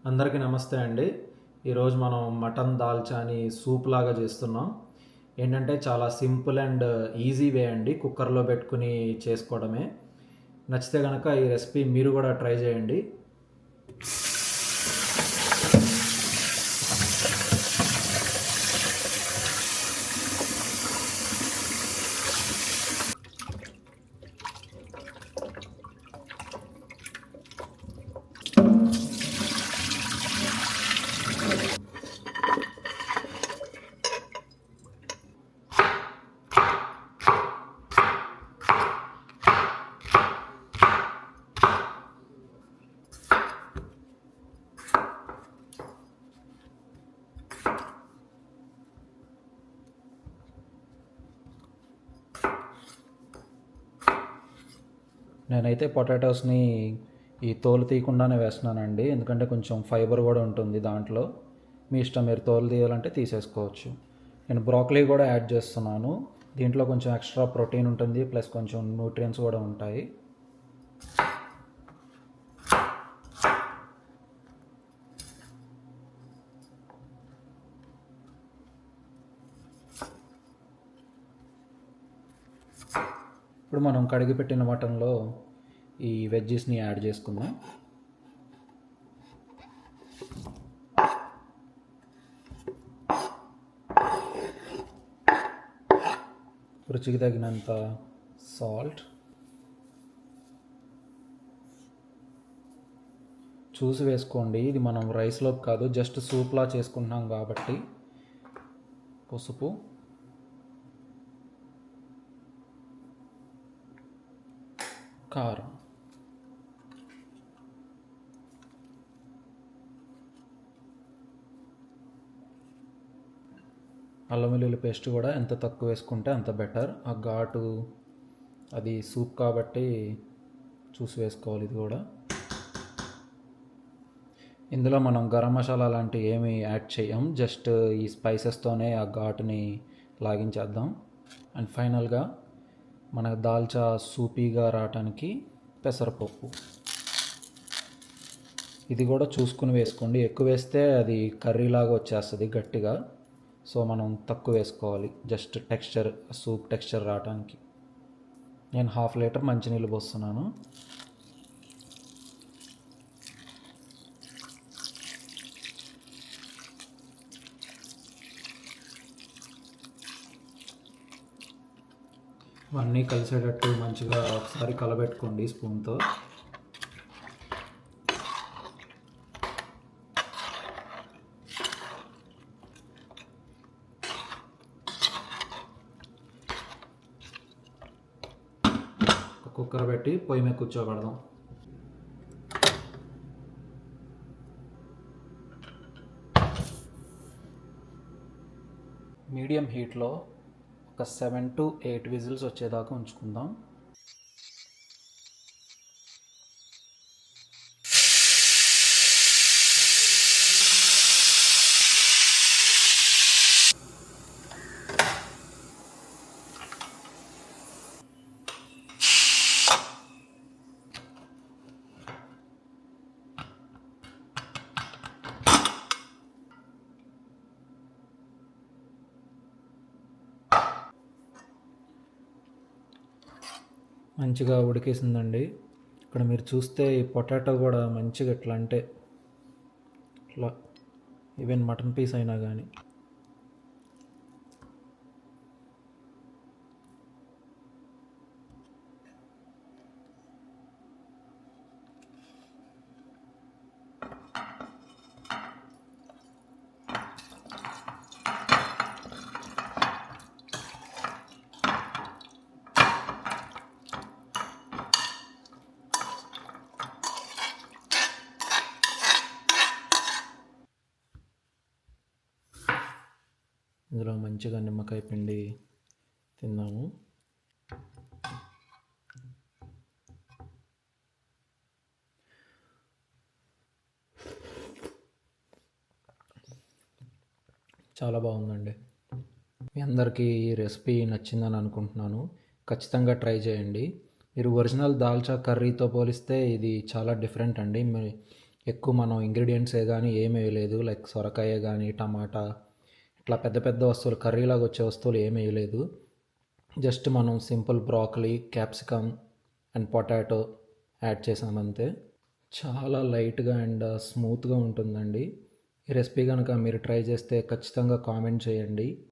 అందరికీ నమస్తే అండి. ఈరోజు మనం మటన్ దాల్చాని సూప్ లాగా చేస్తున్నాం. ఏంటంటే చాలా సింపుల్ అండ్ ఈజీ వే అండి, కుక్కర్లో పెట్టుకుని చేసుకోవడమే. నచ్చితే కనుక ఈ రెసిపీ మీరు కూడా ట్రై చేయండి. నేనైతే పొటాటోస్ని ఈ తోలు తీయకుండానే వేస్తున్నానండి, ఎందుకంటే కొంచెం ఫైబర్ కూడా ఉంటుంది దాంట్లో. మీ ఇష్టం, మీరు తోలు తీయాలంటే తీసేసుకోవచ్చు. నేను బ్రోకలీ కూడా యాడ్ చేస్తున్నాను. దీంట్లో కొంచెం ఎక్స్ట్రా ప్రోటీన్ ఉంటుంది, ప్లస్ కొంచెం న్యూట్రియన్స్ కూడా ఉంటాయి. ఇప్పుడు మనం కడిగి పెట్టిన మటన్లో ఈ వెజ్జెస్ని యాడ్ చేసుకుందాం. రుచికి తగినంత సాల్ట్, చూసి వేసుకోండి. ఇది మనం రైస్లోకి కాదు, జస్ట్ సూప్లా చేసుకుంటున్నాం కాబట్టి. పసుపు, కారం, అల్లం వెల్లుల్లి పేస్ట్ కూడా ఎంత తక్కువ వేసుకుంటే అంత బెటర్. ఆ ఘాటు, అది సూప్ కాబట్టి చూసి వేసుకోవాలి. ఇది కూడా, ఇందులో మనం గరం మసాలా లాంటివి ఏమీ యాడ్ చేయం, జస్ట్ ఈ స్పైసెస్తోనే ఆ ఘాటుని లాగించేద్దాం. అండ్ ఫైనల్గా మనకు దాల్చా సూపీగా రావటానికి పెసరపప్పు, ఇది కూడా చూసుకుని వేసుకోండి. ఎక్కువ వేస్తే అది కర్రీలాగా వచ్చేస్తుంది గట్టిగా, సో మనం తక్కువ వేసుకోవాలి, జస్ట్ టెక్స్చర్, సూప్ టెక్స్చర్ రావడానికి. నేను 1/2 లీటర్ మంచినీళ్ళు పోస్తున్నాను. అన్నీ కలిసేటట్టు మంచిగా ఒకసారి కలబెట్టుకోండి స్పూన్తో. కుక్కర్ పెట్టి పొయ్యి మీద కూర్చోబెడదాం. మీడియం హీట్లో ఒక 7 to 8 విజిల్స్ వచ్చేదాకా ఉంచుకుందాం. మంచిగా ఉడికేసిందండి. ఇక్కడ మీరు చూస్తే ఈ పొటాటో కూడా మంచిగా ఎట్లా అంటే ఇట్లా, ఈవెన్ మటన్ పీస్ అయినా కానీ. ఇందులో మంచిగా నిమ్మకాయ పిండి తిన్నాము. చాలా బాగుందండి. మీ అందరికీ ఈ రెసిపీ నచ్చిందని అనుకుంటున్నాను. ఖచ్చితంగా ట్రై చేయండి. మీరు ఒరిజినల్ దాల్చా కర్రీతో పోలిస్తే ఇది చాలా డిఫరెంట్ అండి. ఎక్కువ మనం ఇంగ్రీడియంట్సే కానీ ఏమీ వేయలేదు. లైక్ సొరకాయ కానీ టమాటా ఇట్లా పెద్ద పెద్ద వస్తువులు కర్రీలాగా వచ్చే వస్తువులు ఏమీ వేయలేదు. జస్ట్ మనం simple broccoli, capsicum and potato add చేసామంతే. చాలా లైట్గా అండ్ స్మూత్గా ఉంటుందండి. ఈ రెసిపీ కనుక మీరు ట్రై చేస్తే ఖచ్చితంగా కామెంట్ చేయండి.